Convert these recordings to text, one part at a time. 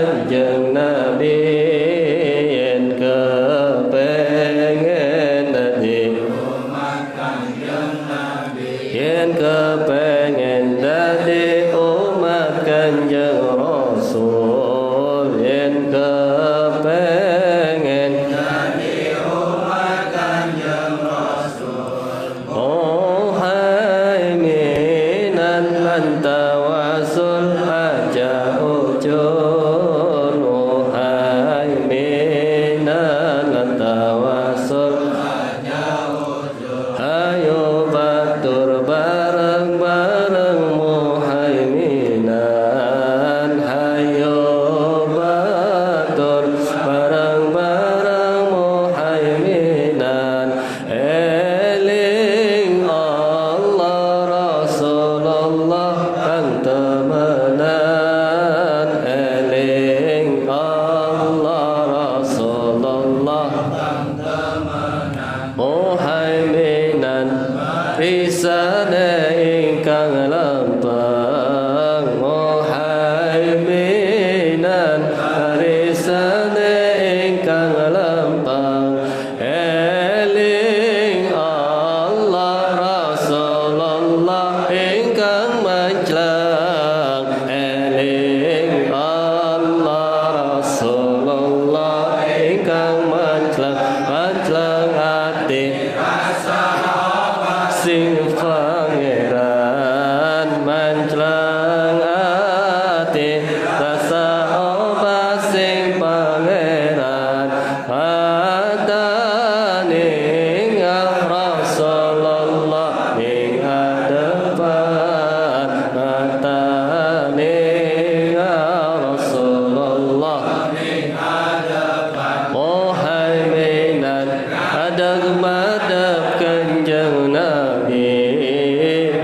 Kanjeng Nabi yen kepengen dadi umat Kanjeng Nabi yen kepengen dadi umat Kanjeng Rasul yen kepengen dadi umat Kanjeng Rasul oh hai minan lan tawasul aja ujur oh hai minan lan tawasul aja ujur ayo batur bareng-bareng muhaiminan hayo batur bareng-bareng muhaiminan eling Allah Rasulullah kang temenan eling Allah Rasulullah kang temenan muhaiminan risane ingkang lempeng muhaiminan risane ingkang lempeng eling Allah Rasulullah ingkang mencelang eling Allah Rasulullah ingkang mencelang ati sing pangeran mencelang ati rasa obat sing pangeran atane Rasulullah ing hadapan atane Rasulullah ing hadapan muhaiminan adab madab Kanjeng Nabi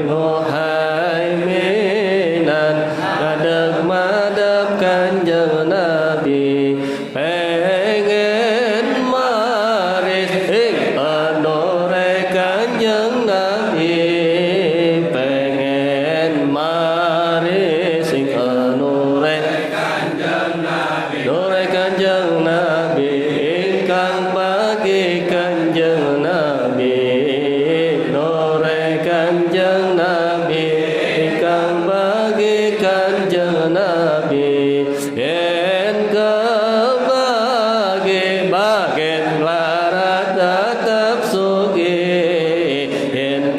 muhaiminan adab madab Kanjeng Nabi pengen maris ing anore Kanjeng Nabi pengen maris ing anore Kanjeng Nabi nore Kanjeng Nabi ingkang bagi Kanjeng Nabi nore Kanjeng Nabi ingkang bagi Kanjeng Nabi yen kebagi bagen larat tetap sugih yen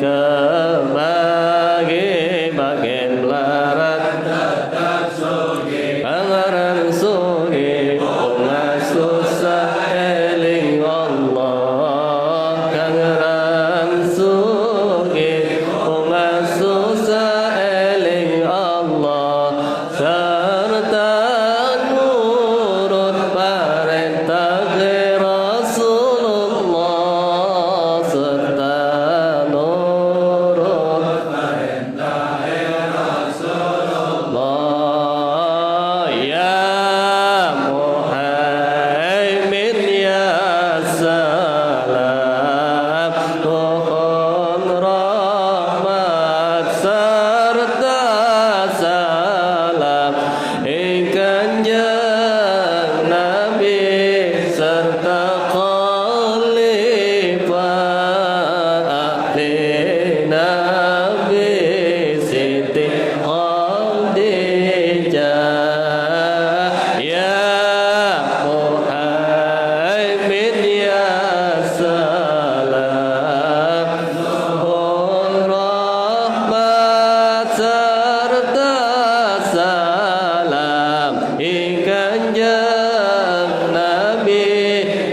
kebagi bagen larat tetap sugih pangaran sugih ora susah eling Allah kangeran sugih ora susah eling Allah serta nurut perintah Rasulullah serta nurut perintah Rasulullah ya muhaimin ya salam mohon rahmat serta salam ing Kanjeng Nabi serta khalifah ahli Nabi Siti Khadijah ya muhaimin ya salam mohon rahmat serta salam ing Kanjeng Nabi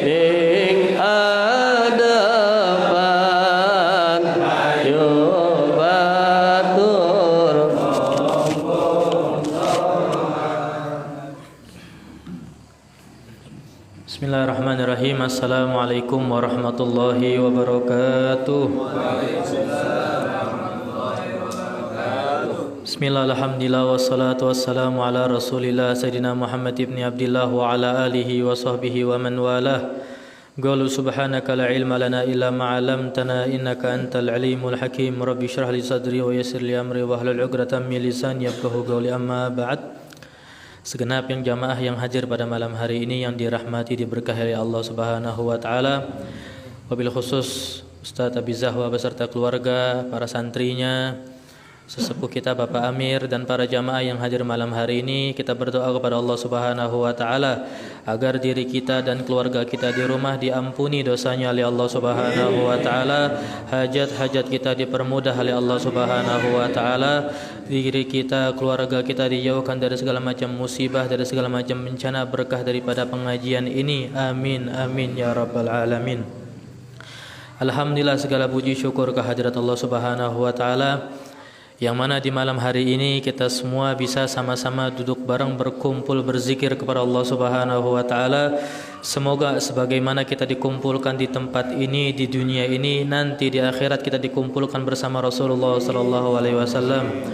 ning hadapan ayo batur Bismillahirrahmanirrahim. Assalamualaikum warahmatullahi wabarakatuh. Bismillah, alhamdulillah, wassalatu wassalamu ala rasulillah Sayyidina Muhammad ibn Abdillah wa ala alihi wa sahbihi wa man walah. Qalu subhanaka la ilma lana illa ma 'allamtana innaka antal alimul hakim. Rabbi shrah li sadri wa yassir li amri wa hlul 'uqdatam min lisani yafqahu qawli, amma ba'd. segenap yang jamaah yang hadir pada malam hari ini yang dirahmati diberkahi oleh Allah Subhanahu wa taala. Wabil khusus Ustaz Abi Zahwa beserta keluarga, para santrinya, sesepuh kita Bapak Amir dan para jamaah yang hadir malam hari ini, kita berdoa kepada Allah Subhanahu wa taala agar diri kita dan keluarga kita di rumah diampuni dosanya oleh Allah Subhanahu wa taala, hajat-hajat kita dipermudah oleh Allah Subhanahu wa taala, diri kita, keluarga kita dijauhkan dari segala macam musibah, dari segala macam bencana, berkah daripada pengajian ini. Amin amin ya rabbal alamin. Alhamdulillah, segala puji syukur kehadirat Allah Subhanahu wa taala yang mana di malam hari ini kita semua bisa sama-sama duduk bareng berkumpul berzikir kepada Allah Subhanahu wa taala. Semoga sebagaimana kita dikumpulkan di tempat ini di dunia ini, nanti di akhirat kita dikumpulkan bersama Rasulullah sallallahu alaihi wasallam.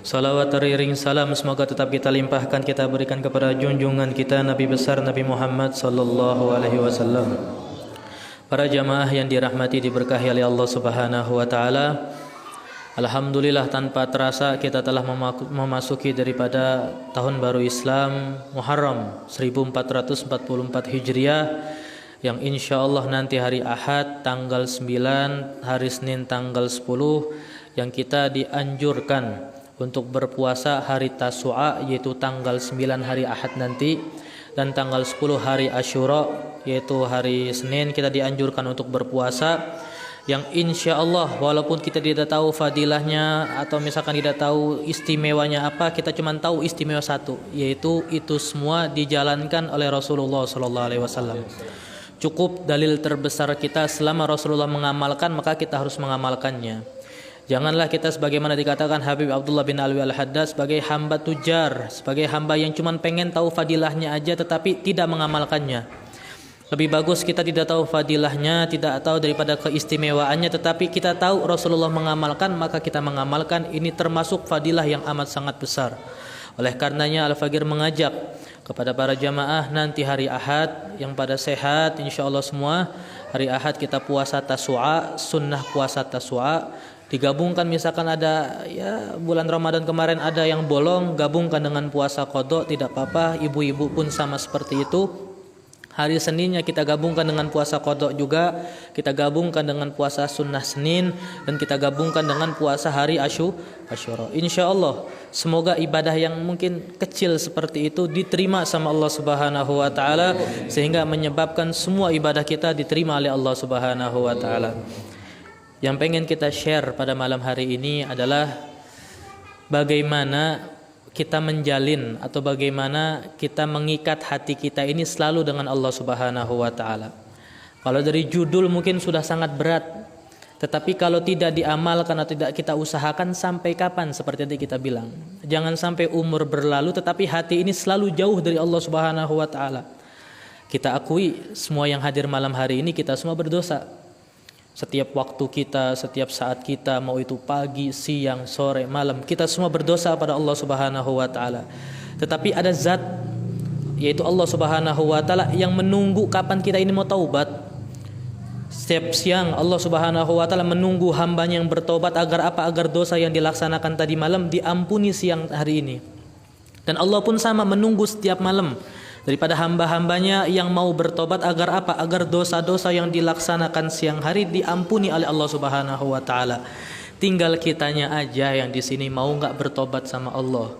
Salawat teriring salam semoga tetap kita limpahkan, kita berikan kepada junjungan kita Nabi besar Nabi Muhammad sallallahu alaihi wasallam. Para jamaah yang dirahmati diberkahi oleh Allah Subhanahu wa taala, alhamdulillah tanpa terasa kita telah memasuki daripada tahun baru Islam Muharram 1444 Hijriah, yang insyaallah nanti hari Ahad tanggal 9, hari Senin tanggal 10 yang kita dianjurkan untuk berpuasa hari Tasu'a, yaitu tanggal 9 hari Ahad nanti, dan tanggal 10 hari Asyura yaitu hari Senin kita dianjurkan untuk berpuasa, yang insya Allah walaupun kita tidak tahu fadilahnya atau misalkan tidak tahu istimewanya apa, kita cuma tahu istimewa satu, yaitu itu semua dijalankan oleh Rasulullah sallallahu alaihi wasallam. Cukup dalil terbesar kita, selama Rasulullah mengamalkan maka kita harus mengamalkannya. Janganlah kita sebagaimana dikatakan Habib Abdullah bin Alwi Al-Haddad sebagai hamba tujar, sebagai hamba yang cuma pengen tahu fadilahnya aja tetapi tidak mengamalkannya. Lebih bagus kita tidak tahu fadilahnya, tidak tahu daripada keistimewaannya, tetapi kita tahu Rasulullah mengamalkan, maka kita mengamalkan. Ini termasuk fadilah yang amat sangat besar. Oleh karenanya Al-Fagir mengajak kepada para jamaah nanti hari Ahad yang pada sehat insyaallah semua, hari Ahad kita puasa Tasu'a, sunnah puasa Tasu'a. Digabungkan misalkan ada ya bulan Ramadan kemarin ada yang bolong, gabungkan dengan puasa qada, tidak apa-apa. Ibu-ibu pun sama seperti itu. Hari Seninnya kita gabungkan dengan puasa qada juga, kita gabungkan dengan puasa sunnah Senin, dan kita gabungkan dengan puasa hari Asyura. Insyaallah semoga ibadah yang mungkin kecil seperti itu diterima sama Allah Subhanahu wa taala, sehingga menyebabkan semua ibadah kita diterima oleh Allah Subhanahu wa taala. Yang pengen kita share pada malam hari ini adalah bagaimana kita menjalin atau bagaimana kita mengikat hati kita ini selalu dengan Allah Subhanahu wa taala. Kalau dari judul mungkin sudah sangat berat, tetapi kalau tidak diamalkan atau tidak kita usahakan, sampai kapan seperti tadi kita bilang. Jangan sampai umur berlalu tetapi hati ini selalu jauh dari Allah Subhanahu wa taala. Kita akui semua yang hadir malam hari ini kita semua berdosa. Setiap waktu kita, setiap saat kita, mau itu pagi, siang, sore, malam, kita semua berdosa pada Allah Subhanahu wa taala. Tetapi ada zat, yaitu Allah Subhanahu wa taala, yang menunggu kapan kita ini mau taubat. Setiap siang Allah Subhanahu wa taala menunggu hambanya yang bertobat agar apa? Agar dosa yang dilaksanakan tadi malam diampuni siang hari ini. Dan Allah pun sama menunggu setiap malam daripada hamba-hambanya yang mau bertobat agar apa? Agar dosa-dosa yang dilaksanakan siang hari diampuni oleh Allah Subhanahu wa taala. Tinggal kitanya aja yang di sini mau enggak bertobat sama Allah.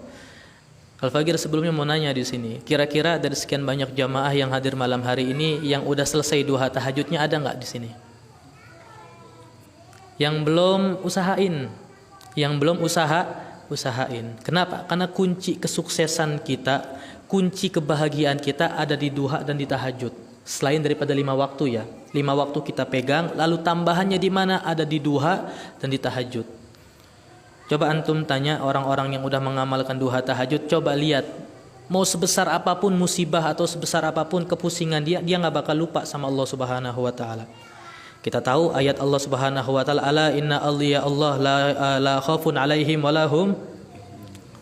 Al-Fagir sebelumnya mau nanya di sini, kira-kira dari sekian banyak jamaah yang hadir malam hari ini yang udah selesai duha tahajudnya ada enggak di sini? Yang belum usahain, yang belum usahain. Kenapa? Karena kunci kesuksesan kita, kunci kebahagiaan kita ada di duha dan di tahajud. Selain daripada 5 waktu ya, 5 waktu kita pegang, lalu tambahannya di mana? Ada di duha dan di tahajud. Coba antum tanya orang-orang yang udah mengamalkan duha tahajud, coba lihat, mau sebesar apapun musibah atau sebesar apapun kepusingan dia nggak bakal lupa sama Allah Subhanahu wa taala. Kita tahu ayat Allah Subhanahu wa taala, ala inna awliya Allah la khaufun alaihim walahum,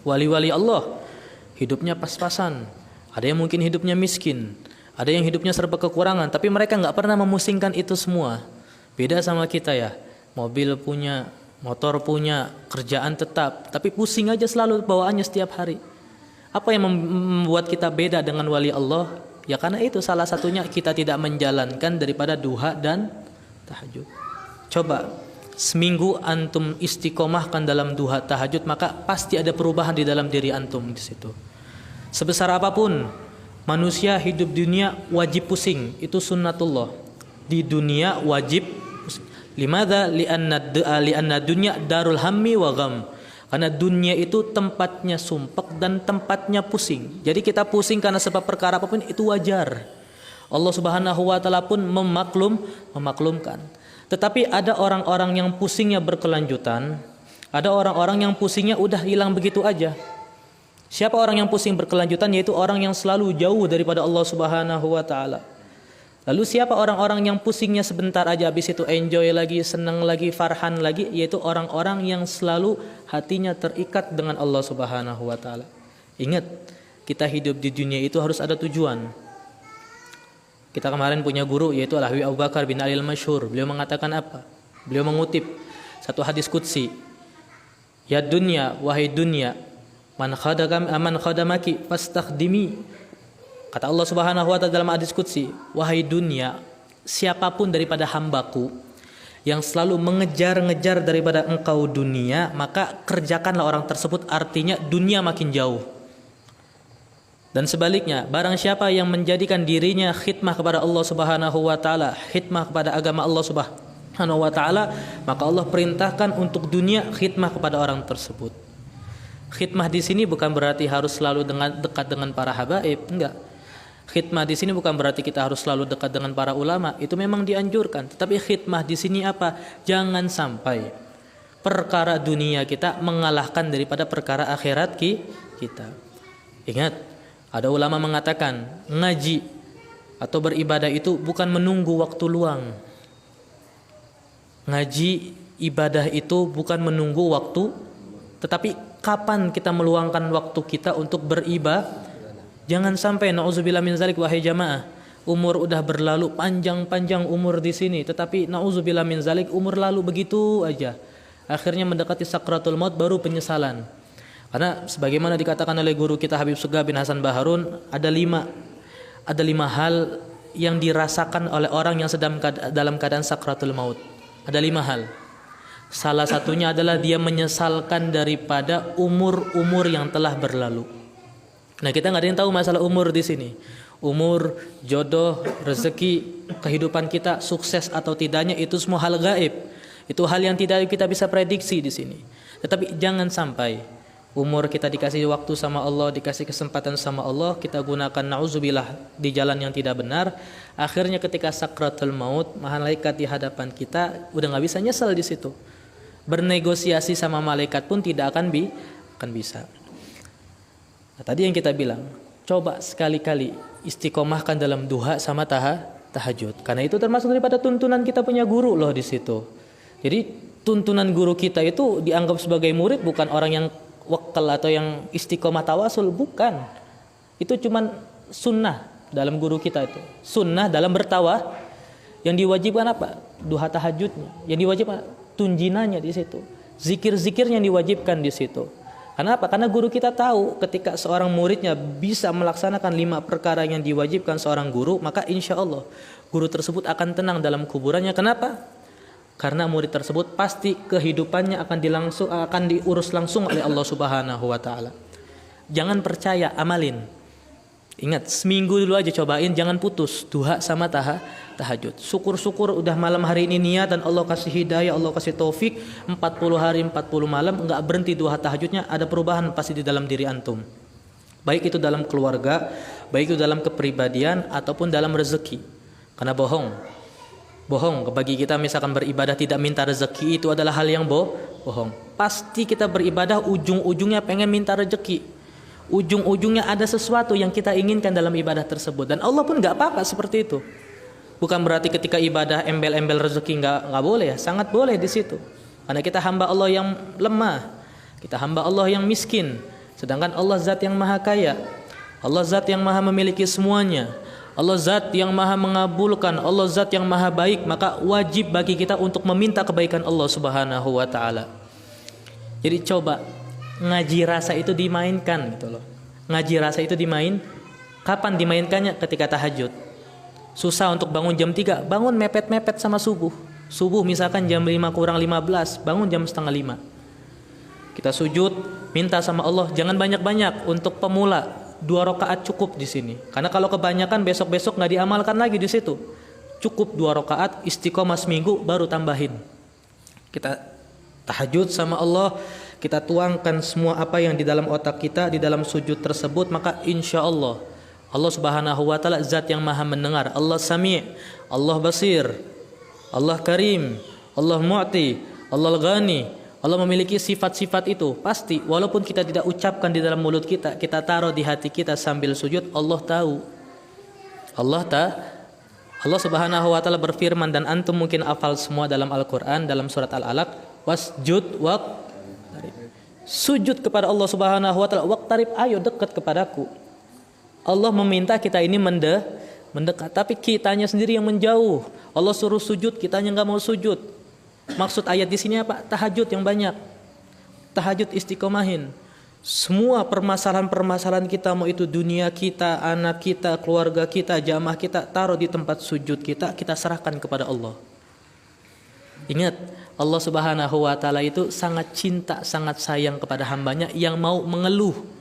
wali-wali Allah hidupnya pas-pasan. Ada yang mungkin hidupnya miskin, ada yang hidupnya serba kekurangan, tapi mereka nggak pernah memusingkan itu semua. Beda sama kita ya, mobil punya, motor punya, kerjaan tetap, tapi pusing aja selalu bawaannya setiap hari. Apa yang membuat kita beda dengan wali Allah? Ya karena itu salah satunya kita tidak menjalankan daripada duha dan tahajud. Coba seminggu antum istiqomahkan dalam duha tahajud, maka pasti ada perubahan di dalam diri antum di situ. Sebesar apapun manusia hidup dunia wajib pusing, itu sunnatullah. Di dunia wajib pusing. Limadza li'anna dunya darul hammi wa gham. Karena dunia itu tempatnya sumpek dan tempatnya pusing. Jadi kita pusing karena sebab perkara apapun itu wajar. Allah Subhanahu wa taala pun memaklumkan. Tetapi ada orang-orang yang pusingnya berkelanjutan, ada orang-orang yang pusingnya udah hilang begitu aja. Siapa orang yang pusing berkelanjutan? Yaitu orang yang selalu jauh daripada Allah Subhanahu wa taala. Lalu siapa orang-orang yang pusingnya sebentar aja, habis itu enjoy lagi, senang lagi, farhan lagi? Yaitu orang-orang yang selalu hatinya terikat dengan Allah Subhanahu wa taala. Ingat, kita hidup di dunia itu harus ada tujuan. Kita kemarin punya guru yaitu Al-Habib Abu Bakar bin Ali Al-Masyhur. Beliau mengatakan apa? Beliau mengutip satu hadis qudsi. Ya dunya, wahai dunya, man khadamaki fastakhdimi. Kata Allah Subhanahu wa taala dalam hadis qudsi, wahai dunia, siapapun daripada hambaku yang selalu mengejar-ngejar daripada engkau dunia, maka kerjakanlah orang tersebut, artinya dunia makin jauh. Dan sebaliknya, barang siapa yang menjadikan dirinya khidmah kepada Allah Subhanahu wa taala, khidmah kepada agama Allah Subhanahu wa taala, maka Allah perintahkan untuk dunia khidmah kepada orang tersebut. Khidmah di sini bukan berarti harus selalu dekat dengan para habaib, enggak. Khidmah di sini bukan berarti kita harus selalu dekat dengan para ulama, itu memang dianjurkan. Tetapi khidmah di sini apa? Jangan sampai perkara dunia kita mengalahkan daripada perkara akhirat kita. Ingat, ada ulama mengatakan ngaji atau beribadah itu bukan menunggu waktu luang. Ngaji ibadah itu bukan menunggu waktu, tetapi kapan kita meluangkan waktu kita untuk beribadah. Jangan sampai na'udzubillah min zalik, wahai jamaah, umur udah berlalu panjang-panjang umur di sini, tetapi na'udzubillah min zalik umur lalu begitu aja. Akhirnya mendekati sakratul maut baru penyesalan. Karena sebagaimana dikatakan oleh guru kita Habib Sugah bin Hasan Baharun, ada lima hal yang dirasakan oleh orang yang sedang dalam keadaan sakratul maut. Ada 5 hal. Salah satunya adalah dia menyesalkan daripada umur-umur yang telah berlalu. Nah, kita nggak ada yang tahu masalah umur di sini. Umur, jodoh, rezeki, kehidupan kita, sukses atau tidaknya, itu semua hal gaib. Itu hal yang tidak kita bisa prediksi di sini. Tetapi jangan sampai umur kita dikasih waktu sama Allah, dikasih kesempatan sama Allah, kita gunakan na'udzubillah di jalan yang tidak benar. Akhirnya ketika sakratul maut, malaikat di hadapan kita udah nggak bisa nyesal di situ. Bernegosiasi sama malaikat pun tidak akan bisa. Nah, tadi yang kita bilang, coba sekali-kali istiqomahkan dalam duha sama tahajud. Karena itu termasuk daripada tuntunan kita punya guru loh di situ. Jadi tuntunan guru kita itu dianggap sebagai murid, bukan orang yang wakal atau yang istiqomah tawasul, bukan. Itu cuman sunnah dalam guru kita itu. Sunnah dalam bertawa. Yang diwajibkan apa? Duha tahajudnya. Yang diwajibkan tunjinanya di situ. Zikir-zikirnya yang diwajibkan di situ. Kenapa? Karena guru kita tahu ketika seorang muridnya bisa melaksanakan 5 perkara yang diwajibkan seorang guru, maka insya Allah guru tersebut akan tenang dalam kuburannya. Kenapa? Karena murid tersebut pasti kehidupannya akan diurus langsung oleh Allah Subhanahu wa taala. Jangan percaya, amalin. Ingat, seminggu dulu aja cobain, jangan putus duha sama tahajud. Syukur-syukur udah malam hari ini niat dan Allah kasih hidayah, Allah kasih taufik, 40 hari 40 malam enggak berhenti duha tahajudnya, ada perubahan pasti di dalam diri antum. Baik itu dalam keluarga, baik itu dalam kepribadian ataupun dalam rezeki. Karena bohong bagi kita misalkan beribadah tidak minta rezeki, itu adalah hal yang bohong. Pasti kita beribadah ujung-ujungnya pengen minta rezeki. Ujung-ujungnya ada sesuatu yang kita inginkan dalam ibadah tersebut, dan Allah pun nggak apa-apa seperti itu. Bukan berarti ketika ibadah embel-embel rezeki nggak boleh, sangat boleh di situ. Karena kita hamba Allah yang lemah, kita hamba Allah yang miskin, sedangkan Allah zat yang maha kaya, Allah zat yang maha memiliki semuanya, Allah zat yang maha mengabulkan, Allah zat yang maha baik. Maka wajib bagi kita untuk meminta kebaikan Allah Subhanahu wa taala. Jadi coba ngaji rasa itu dimainkan gitu loh. Ngaji rasa itu kapan dimainkannya? Ketika tahajud. Susah untuk bangun jam 3, bangun mepet-mepet sama subuh. Subuh misalkan jam 5 kurang 15, bangun jam setengah 5. Kita sujud, minta sama Allah, jangan banyak-banyak. Untuk pemula 2 rakaat cukup di sini. Karena kalau kebanyakan besok-besok nggak diamalkan lagi di situ. Cukup 2 rakaat, istiqomah seminggu, baru tambahin. Kita tahajud sama Allah, kita tuangkan semua apa yang di dalam otak kita di dalam sujud tersebut, maka insya Allah Allah Subhanahu wa taala zat yang maha mendengar. Allah Sami', Allah Basir, Allah Karim, Allah Mu'ti, Allah Ghani. Allah memiliki sifat-sifat itu. Pasti walaupun kita tidak ucapkan di dalam mulut kita, kita taruh di hati kita sambil sujud, Allah tahu. Allah Subhanahu wa taala berfirman, dan antum mungkin hafal semua dalam Al-Qur'an, dalam surat Al-Alaq, wasjud sujud kepada Allah Subhanahu wa taala, waqtarib, ayo dekat kepadaku. Allah meminta kita ini mendekat, tapi kitanya sendiri yang menjauh. Allah suruh sujud, kitanya enggak mau sujud. Maksud ayat di sini apa? Tahajud yang banyak. Tahajud istiqomahin. Semua permasalahan-permasalahan kita, mau itu dunia kita, anak kita, keluarga kita, jamaah kita, taruh di tempat sujud kita serahkan kepada Allah. Ingat, Allah Subhanahu wa taala itu sangat cinta, sangat sayang kepada hambanya yang mau mengeluh.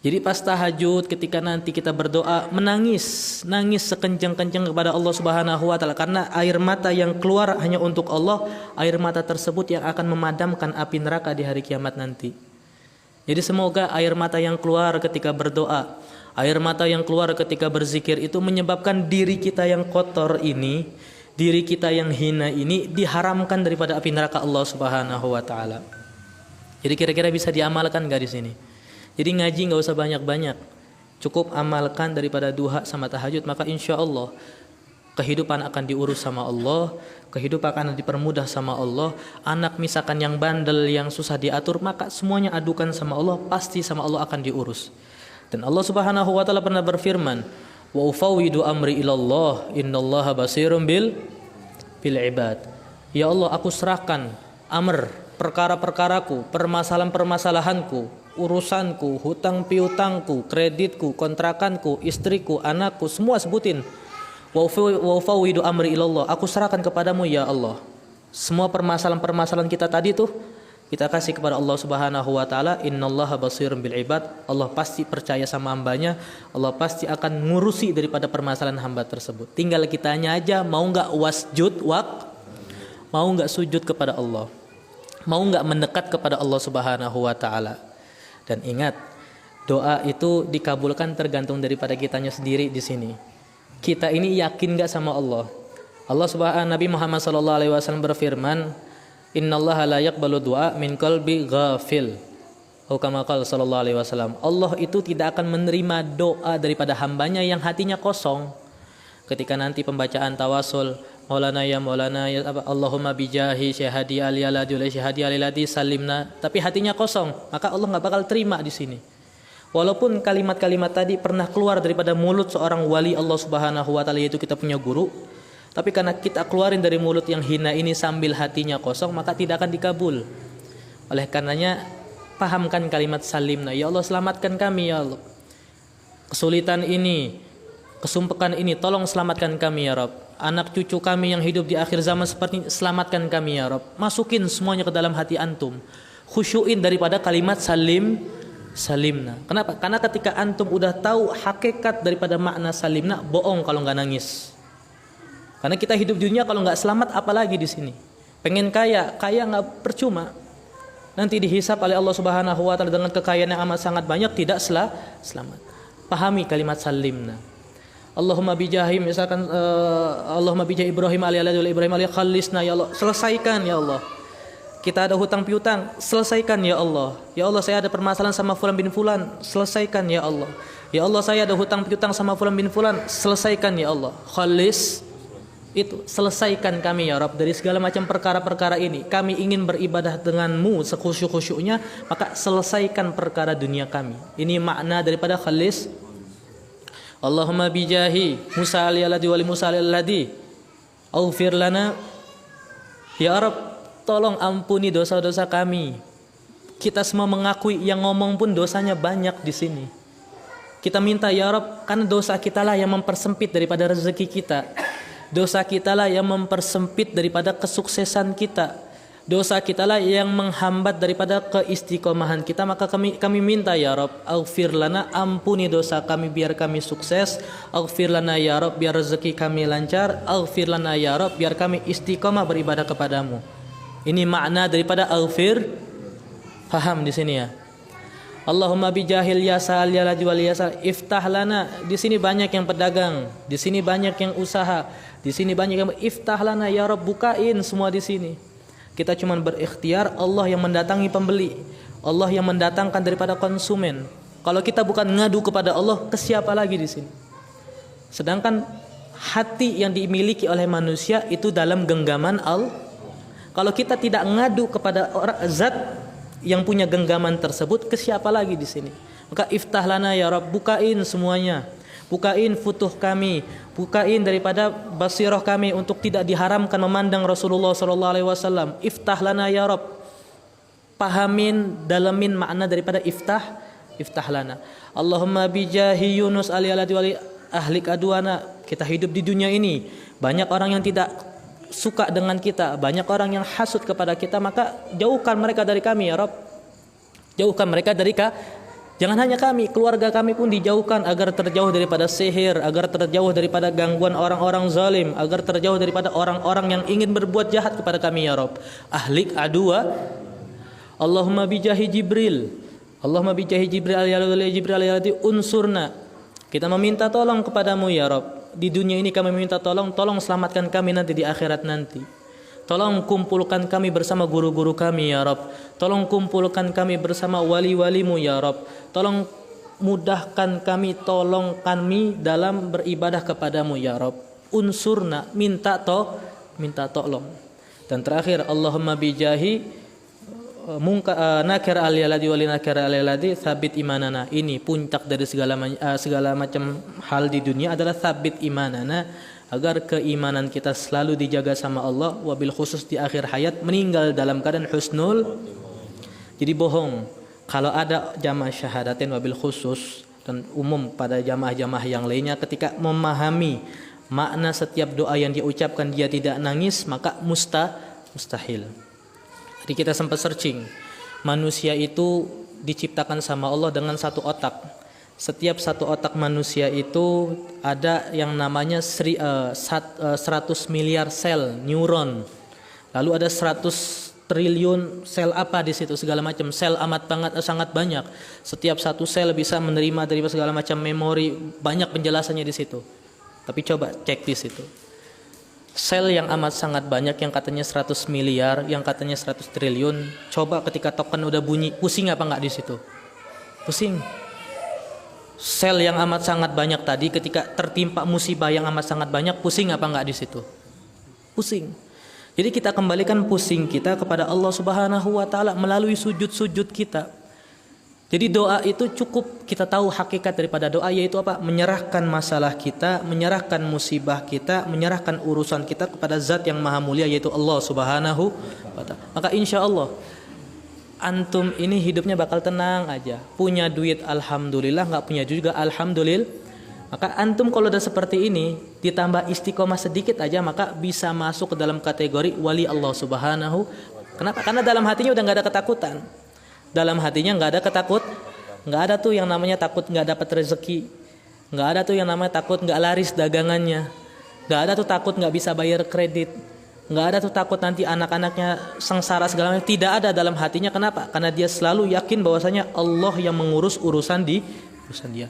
Jadi pas tahajud, ketika nanti kita berdoa, nangis sekencang-kencang kepada Allah Subhanahu wa taala, karena air mata yang keluar hanya untuk Allah, air mata tersebut yang akan memadamkan api neraka di hari kiamat nanti. Jadi semoga air mata yang keluar ketika berdoa, air mata yang keluar ketika berzikir itu menyebabkan diri kita yang kotor ini, diri kita yang hina ini diharamkan daripada api neraka Allah Subhanahu wa taala. Jadi kira-kira bisa diamalkan enggak di sini? Jadi ngaji enggak usah banyak-banyak. Cukup amalkan daripada duha sama tahajud, maka insya Allah kehidupan akan diurus sama Allah, kehidupan akan dipermudah sama Allah. Anak misalkan yang bandel, yang susah diatur, maka semuanya adukan sama Allah, pasti sama Allah akan diurus. Dan Allah Subhanahu wa taala pernah berfirman, wa ufawwidu amri ilallah innallaha basirun bil ibad. Ya Allah, aku serahkan perkara-perkaraku, permasalahan-permasalahanku, urusanku, hutang piutangku, kreditku, kontrakanku, istriku, anakku, semua sebutin. Wa ufawwidu amri ilallah, aku serahkan kepadamu ya Allah. Semua permasalahan-permasalahan kita tadi tuh kita kasih kepada Allah Subhanahu wa taala. Innallaha basirun bil ibad. Allah pasti percaya sama hambanya. Allah pasti akan ngurusi daripada permasalahan hamba tersebut. Tinggal kitanya aja mau enggak mau enggak sujud kepada Allah. Mau enggak mendekat kepada Allah Subhanahu wa taala. Dan ingat, doa itu dikabulkan tergantung daripada kitanya sendiri di sini. Kita ini yakin enggak sama Allah? Nabi Muhammad sallallahu alaihi wasallam berfirman, innallaha la yaqbalu du'a min qalbi ghafil. Atau kama qala sallallahu alaihi wasallam, Allah itu tidak akan menerima doa daripada hambanya yang hatinya kosong. Ketika nanti pembacaan tawasul, Maulana ya Allahumma bijahi syahadi aliyaladi wa syahadi aliladi salimna, tapi hatinya kosong, maka Allah enggak bakal terima di sini. Walaupun kalimat-kalimat tadi pernah keluar daripada mulut seorang wali Allah Subhanahu wa taala, yaitu kita punya guru, tapi karena kita keluarin dari mulut yang hina ini sambil hatinya kosong, maka tidak akan dikabul. Oleh karenanya pahamkan kalimat salimna, ya Allah selamatkan kami ya Allah. Kesulitan ini, kesumpekan ini, tolong selamatkan kami ya Rabb. Anak cucu kami yang hidup di akhir zaman seperti ini, selamatkan kami ya Rabb. Masukin semuanya ke dalam hati antum. Khusyuin daripada kalimat salimna. Kenapa? Karena ketika antum udah tahu hakikat daripada makna salimna, bohong kalau nggak nangis. Karena kita hidup di dunia kalau nggak selamat, apalagi di sini. Pengen kaya nggak percuma. Nanti dihisap oleh Allah Subhanahu wa taala dengan kekayaan yang amat sangat banyak, tidak selamat. Pahami kalimat salimna. Allahumma bijahi, misalkan Allahumma bijahi Ibrahim alaihi Ibrahim alaihi khalisna ya Allah, selesaikan ya Allah. Kita ada hutang piutang, selesaikan ya Allah. Ya Allah, saya ada permasalahan sama fulan bin fulan, selesaikan ya Allah. Ya Allah, saya ada hutang piutang sama fulan bin fulan, selesaikan ya Allah. Khalis, itu selesaikan kami ya Rabb dari segala macam perkara-perkara ini. Kami ingin beribadah denganmu sekhusyuk-khusyuknya, maka selesaikan perkara dunia kami. Ini makna daripada khalis. Allahumma bijahi Musa aliyaladi wali Musa aliyaladi aghfir lana ya Rabb, tolong ampuni dosa-dosa kami. Kita semua mengakui, yang ngomong pun dosanya banyak di sini. Kita minta ya Rabb, karena dosa kita lah yang mempersempit daripada rezeki kita. Dosa kita lah yang mempersempit daripada kesuksesan kita. Dosa kita lah yang menghambat daripada keistiqomahan kita. Maka kami minta ya Rabb, aghfir lana, ampuni dosa kami biar kami sukses. Aghfir lana ya Rabb, biar rezeki kami lancar. Aghfir lana ya Rabb, biar kami istiqomah beribadah kepadamu. Ini makna daripada aghfir. Paham di sini ya? Allahumma bijahil yasal ya ladi wal yasal iftah lana. Di sini banyak yang pedagang, di sini banyak yang usaha, di sini banyak yang iftah lana ya Rabb, bukain semua di sini. Kita cuma berikhtiar, Allah yang mendatangi pembeli, Allah yang mendatangkan daripada konsumen. Kalau kita bukan ngadu kepada Allah, ke siapa lagi di sini? Sedangkan hati yang dimiliki oleh manusia itu dalam genggaman Allah. Kalau kita tidak ngadu kepada orang zat yang punya genggaman tersebut, ke siapa lagi di sini? Maka iftah lana ya Rabb, bukain semuanya. Bukain futuh kami, bukain daripada basirah kami untuk tidak diharamkan memandang Rasulullah sallallahu alaihi wasallam. Iftah lana ya Rabb. Pahamin, dalamin makna daripada iftah lana. Allahumma bijahi Yunus aliyalati wali ahlik aduana. Kita hidup di dunia ini, banyak orang yang tidak suka dengan kita, banyak orang yang hasut kepada kita, maka jauhkan mereka dari kami ya Rabb. Jauhkan mereka dari jangan hanya kami, keluarga kami pun dijauhkan agar terjauh daripada sihir, agar terjauh daripada gangguan orang-orang zalim, agar terjauh daripada orang-orang yang ingin berbuat jahat kepada kami ya Rabb. Ahlik adua. Allahumma bijahi Jibril. Allahumma bijahi Jibril alaihi unsurna. Kita meminta tolong kepadamu ya Rabb. Di dunia ini kami minta tolong selamatkan kami nanti di akhirat nanti. Tolong kumpulkan kami bersama guru-guru kami ya Rabb. Tolong kumpulkan kami bersama wali-walimu ya Rabb. Tolong mudahkan kami, tolong kami dalam beribadah kepadamu ya Rabb. Unsurna, minta tolong. Dan terakhir, Allahumma bijahi nakir aliyaladi wali nakir aliyaladi sabit imanana. Ini puncak dari segala macam hal di dunia adalah sabit imanana, agar keimanan kita selalu dijaga sama Allah, wabil khusus di akhir hayat meninggal dalam keadaan husnul. Jadi bohong kalau ada jamaah syahadatin wabil khusus dan umum pada jamaah-jamaah yang lainnya ketika memahami makna setiap doa yang dia ucapkan dia tidak nangis, maka mustahil. Jadi kita sempat searching, manusia itu diciptakan sama Allah dengan satu otak. Setiap satu otak manusia itu ada yang namanya 100 miliar sel neuron. Lalu ada 100 triliun sel apa di situ, segala macam sel sangat banyak. Setiap satu sel bisa menerima dari segala macam memori, banyak penjelasannya di situ. Tapi coba cek di situ. Sel yang amat sangat banyak, yang katanya 100 miliar, yang katanya 100 triliun. Coba ketika token udah bunyi, pusing apa enggak di situ? Pusing. Sel yang amat sangat banyak tadi ketika tertimpa musibah yang amat sangat banyak, pusing apa enggak di situ? Pusing. Jadi kita kembalikan pusing kita kepada Allah Subhanahu wa taala melalui sujud-sujud kita. Jadi doa itu cukup kita tahu hakikat daripada doa, yaitu apa? Menyerahkan masalah kita, menyerahkan musibah kita, menyerahkan urusan kita kepada zat yang maha mulia, yaitu Allah Subhanahu wa ta'ala. Maka insya Allah antum ini hidupnya bakal tenang aja. Punya duit alhamdulillah, nggak punya juga alhamdulillah. Maka antum kalau udah seperti ini ditambah istiqomah sedikit aja, maka bisa masuk ke dalam kategori wali Allah Subhanahu. Kenapa? Karena dalam hatinya udah nggak ada ketakutan. Dalam hatinya nggak ada nggak ada tuh yang namanya takut nggak dapat rezeki, nggak ada tuh yang namanya takut nggak laris dagangannya, nggak ada tuh takut nggak bisa bayar kredit, nggak ada tuh takut nanti anak-anaknya sengsara segala macam. Tidak ada dalam hatinya. Kenapa? Karena dia selalu yakin bahwasanya Allah yang mengurus urusan dia.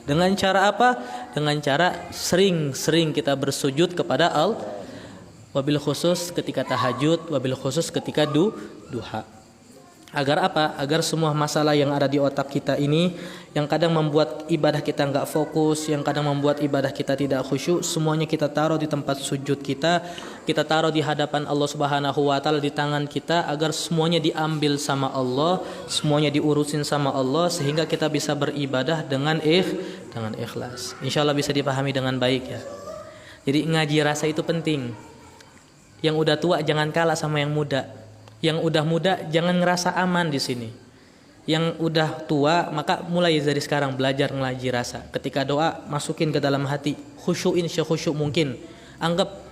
Dengan cara apa? Dengan cara sering-sering kita bersujud kepada Allah, wabil khusus ketika tahajud, wabil khusus ketika duha. Agar apa? Agar semua masalah yang ada di otak kita ini, yang kadang membuat ibadah kita nggak fokus, yang kadang membuat ibadah kita tidak khusyuk, semuanya kita taruh di tempat sujud kita taruh di hadapan Allah Subhanahu wa ta'ala, di tangan kita, agar semuanya diambil sama Allah, semuanya diurusin sama Allah, sehingga kita bisa beribadah dengan ikhlas. Insya Allah bisa dipahami dengan baik ya. Jadi ngaji rasa itu penting. Yang udah tua jangan kalah sama yang muda. Yang udah muda jangan ngerasa aman di sini. Yang udah tua maka mulai dari sekarang belajar ngaji rasa. Ketika doa masukin ke dalam hati, khusyuin sekhusyuk mungkin. Anggap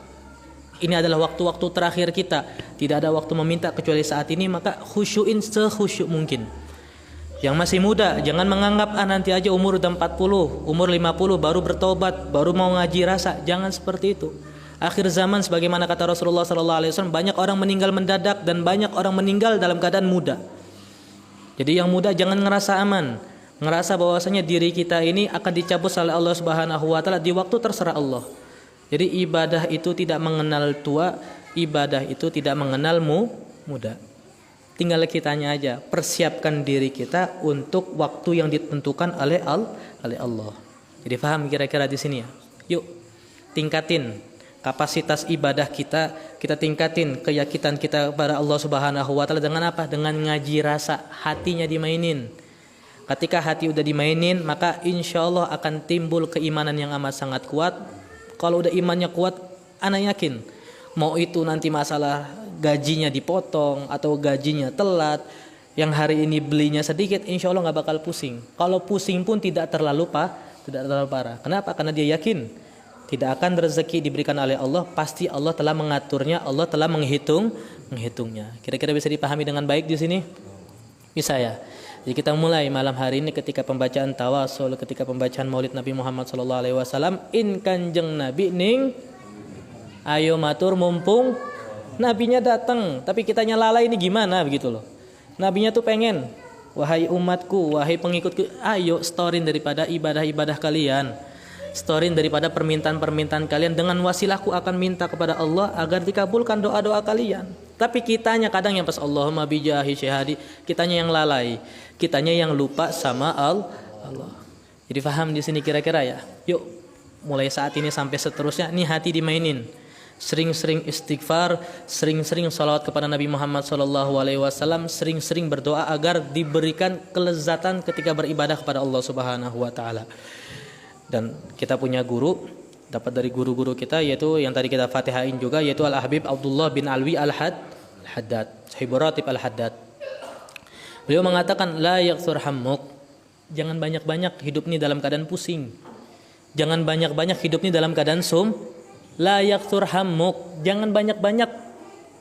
ini adalah waktu-waktu terakhir kita, tidak ada waktu meminta kecuali saat ini, maka khusyuin sekhusyuk mungkin. Yang masih muda jangan menganggap nanti aja umur udah 40, umur 50 baru bertobat, baru mau ngaji rasa. Jangan seperti itu. Akhir zaman sebagaimana kata Rasulullah SAW, banyak orang meninggal mendadak dan banyak orang meninggal dalam keadaan muda. Jadi yang muda jangan ngerasa aman, ngerasa bahwasanya diri kita ini akan dicabut oleh Allah Subhanahu wa taala di waktu terserah Allah. Jadi ibadah itu tidak mengenal tua, ibadah itu tidak mengenal muda. Tinggal kitanya aja persiapkan diri kita untuk waktu yang ditentukan oleh Allah. Jadi paham kira-kira di sini ya. Yuk tingkatin kapasitas ibadah kita tingkatin keyakinan kita kepada Allah Subhanahu wa taala dengan apa? Dengan ngaji rasa, hatinya dimainin. Ketika hati udah dimainin, maka insya Allah akan timbul keimanan yang amat sangat kuat. Kalau udah imannya kuat, ana yakin mau itu nanti masalah gajinya dipotong atau gajinya telat, yang hari ini belinya sedikit, insya Allah nggak bakal pusing. Kalau pusing pun tidak terlalu parah. Kenapa? Karena dia yakin tidak akan rezeki diberikan oleh Allah, pasti Allah telah mengaturnya, Allah telah menghitungnya. Kira-kira bisa dipahami dengan baik di sini? Bisa ya. Jadi kita mulai malam hari ini ketika pembacaan tawasul, ketika pembacaan Maulid Nabi Muhammad SAW. In kanjeng Nabi ning, ayo matur mumpung Nabinya datang, tapi kitanya lalai ini gimana begitu loh. Nabinya tuh pengen, wahai umatku, wahai pengikutku, ayo storin daripada ibadah-ibadah kalian. Storin daripada permintaan-permintaan kalian, dengan wasilahku akan minta kepada Allah agar dikabulkan doa-doa kalian. Tapi kitanya kadang yang pas Allahumma bijahi syahadi, kitanya yang lalai, kitanya yang lupa sama Allah. Jadi paham di sini kira-kira ya. Yuk mulai saat ini sampai seterusnya nih hati dimainin. Sering-sering istighfar, sering-sering salawat kepada Nabi Muhammad SAW, sering-sering berdoa agar diberikan kelezatan ketika beribadah kepada Allah Subhanahu wa taala. Dan kita punya guru, dapat dari guru-guru kita, yaitu yang tadi kita fatihain juga, yaitu Al-Habib Abdullah bin Alwi Al-Haddad, Sahibur Ratib Al-Haddad. Beliau mengatakan, la yaksur hammuk, jangan banyak-banyak hidup ini dalam keadaan pusing. Jangan banyak-banyak hidup ini dalam keadaan la yaksur hammuk, jangan banyak-banyak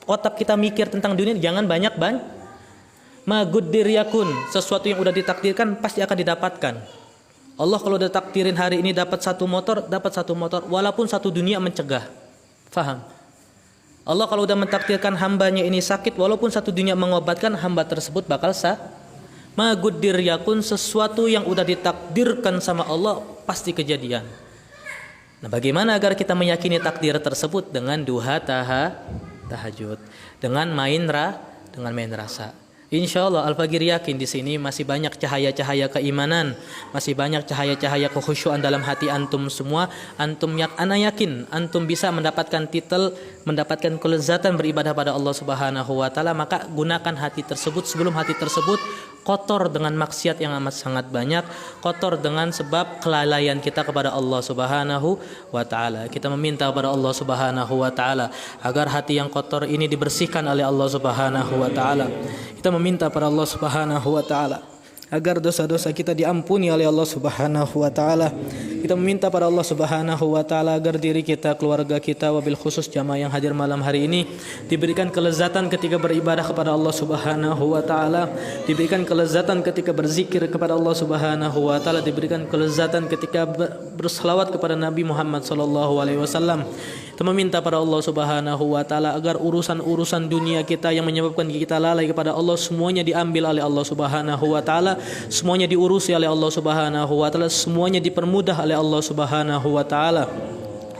otak kita mikir tentang dunia, jangan banyak-banyak. Ma guddir yakun, sesuatu yang udah ditakdirkan pasti akan didapatkan. Allah kalau udah takdirin hari ini dapat satu motor, walaupun satu dunia mencegah. Faham? Allah kalau udah mentakdirkan hambanya ini sakit, walaupun satu dunia mengobatkan, hamba tersebut bakal ma guddir yakun, sesuatu yang udah ditakdirkan sama Allah pasti kejadian. Nah, bagaimana agar kita meyakini takdir tersebut? Dengan duha tahajud, dengan main rasa. Insya Allah Al-Fagir yakin di sini masih banyak cahaya-cahaya keimanan, masih banyak cahaya-cahaya kekhusyuan dalam hati antum semua. Ana yakin antum bisa mendapatkan titel, mendapatkan kelezatan beribadah pada Allah Subhanahu wa taala. Maka gunakan hati tersebut sebelum hati tersebut kotor dengan maksiat yang amat sangat banyak, kotor dengan sebab kelalaian kita kepada Allah Subhanahu wa taala. Kita meminta kepada Allah Subhanahu wa taala agar hati yang kotor ini dibersihkan oleh Allah Subhanahu wa taala. Kita meminta pada Allah Subhanahu wa taala agar dosa-dosa kita diampuni oleh Allah Subhanahu wa taala. Kita meminta pada Allah Subhanahu wa taala agar diri kita, keluarga kita, wabil khusus jamaah yang hadir malam hari ini diberikan kelezatan ketika beribadah kepada Allah Subhanahu wa taala, diberikan kelezatan ketika berzikir kepada Allah Subhanahu wa taala, diberikan kelezatan ketika berselawat kepada Nabi Muhammad sallallahu alaihi wasallam. Kita meminta pada Allah Subhanahu wa taala agar urusan-urusan dunia kita yang menyebabkan kita lalai kepada Allah semuanya diambil oleh Allah Subhanahu wa taala, semuanya diurusi oleh Allah Subhanahu wa taala, semuanya dipermudah oleh Allah Subhanahu wa taala.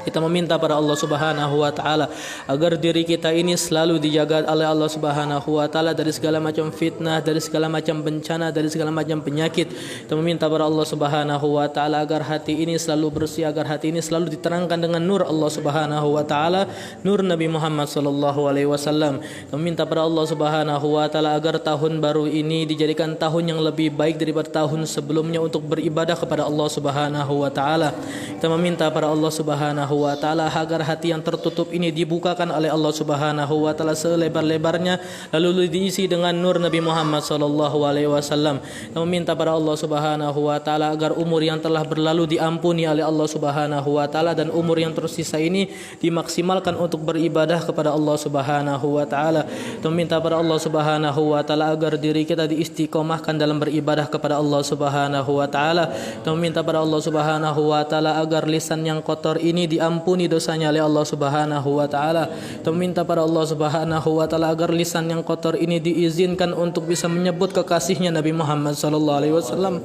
Kita meminta pada Allah Subhanahu wa taala agar diri kita ini selalu dijaga oleh Allah Subhanahu wa taala dari segala macam fitnah, dari segala macam bencana, dari segala macam penyakit. Kita meminta pada Allah Subhanahu wa taala agar hati ini selalu bersih, agar hati ini selalu diterangkan dengan nur Allah Subhanahu wa taala, nur Nabi Muhammad sallallahu alaihi wasallam. Kita meminta pada Allah Subhanahu wa taala agar tahun baru ini dijadikan tahun yang lebih baik daripada tahun sebelumnya untuk beribadah kepada Allah Subhanahu wa taala. Kita meminta pada Allah Subhanahu Subhanahu wa taala agar hati yang tertutup ini dibukakan oleh Allah Subhanahu wa taala selebar-lebarnya, lalu diisi dengan nur Nabi Muhammad sallallahu alaihi wasallam. Kita meminta pada Allah Subhanahu wa taala agar umur yang telah berlalu diampuni oleh Allah Subhanahu wa taala, dan umur yang tersisa ini dimaksimalkan untuk beribadah kepada Allah Subhanahu wa taala. Kita meminta pada Allah Subhanahu wa taala agar diri kita diistiqomahkan dalam beribadah kepada Allah Subhanahu wa taala. Kita meminta pada Allah Subhanahu wa taala agar lisan yang kotor ini diampuni dosanya oleh Allah Subhanahu wa taala. Kita meminta pada Allah Subhanahu wa taala agar lisan yang kotor ini diizinkan untuk bisa menyebut kekasihnya Nabi Muhammad sallallahu alaihi wasallam.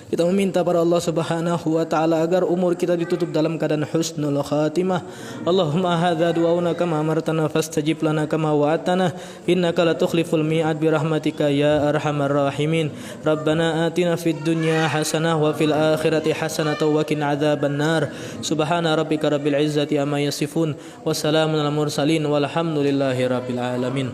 Kita meminta pada Allah Subhanahu wa taala agar umur kita ditutup dalam keadaan husnul khatimah. Allahumma hadza du'auna kama amartana fastajib lana kama wa'adtana innaka la tukhliful mi'ad bi rahmatika ya arhamar rahimin. Rabbana atina fid dunya hasanah wa fil akhirati hasanah wa qina adzaban nar. Subhana rabbika rabbil izzati amma yasifun wa salamun alal mursalin walhamdulillahi rabbil alamin.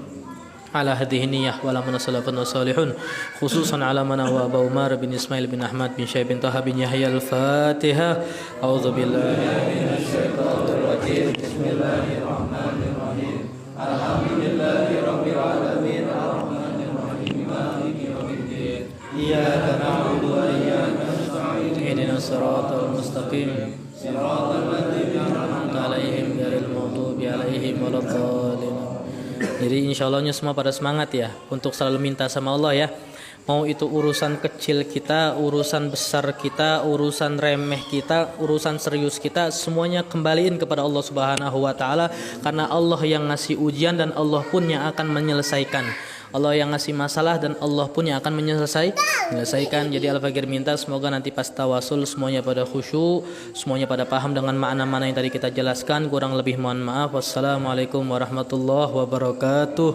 على هذه النية ولا من سلفنا الصالحون خصوصا على من هو أبو عمر بن إسماعيل بن أحمد بن شيب بن طه بن يحيى. الفاتحة. أعوذ بالله من الشيطان الرجيم. بسم الله الرحمن الرحيم. الحمد لله رب العالمين الرحمن الرحيم مالك يوم الدين إياك نعبد وإياك نستعين اهدنا الصراط المستقيم صراط الذين أنعمت عليهم غير المغضوب عليهم ولا الضالين. Jadi insya Allahnya semua pada semangat ya untuk selalu minta sama Allah ya. Mau itu urusan kecil kita, urusan besar kita, urusan remeh kita, urusan serius kita, semuanya kembaliin kepada Allah Subhanahu wa taala, karena Allah yang ngasih ujian dan Allah pun yang akan menyelesaikan. Allah yang ngasih masalah dan Allah pun yang akan menyelesaikan. Jadi Al-Fakir minta semoga nanti pas tawasul semuanya pada khusyuk, semuanya pada paham dengan makna-makna yang tadi kita jelaskan. Kurang lebih mohon maaf. Wassalamualaikum warahmatullahi wabarakatuh.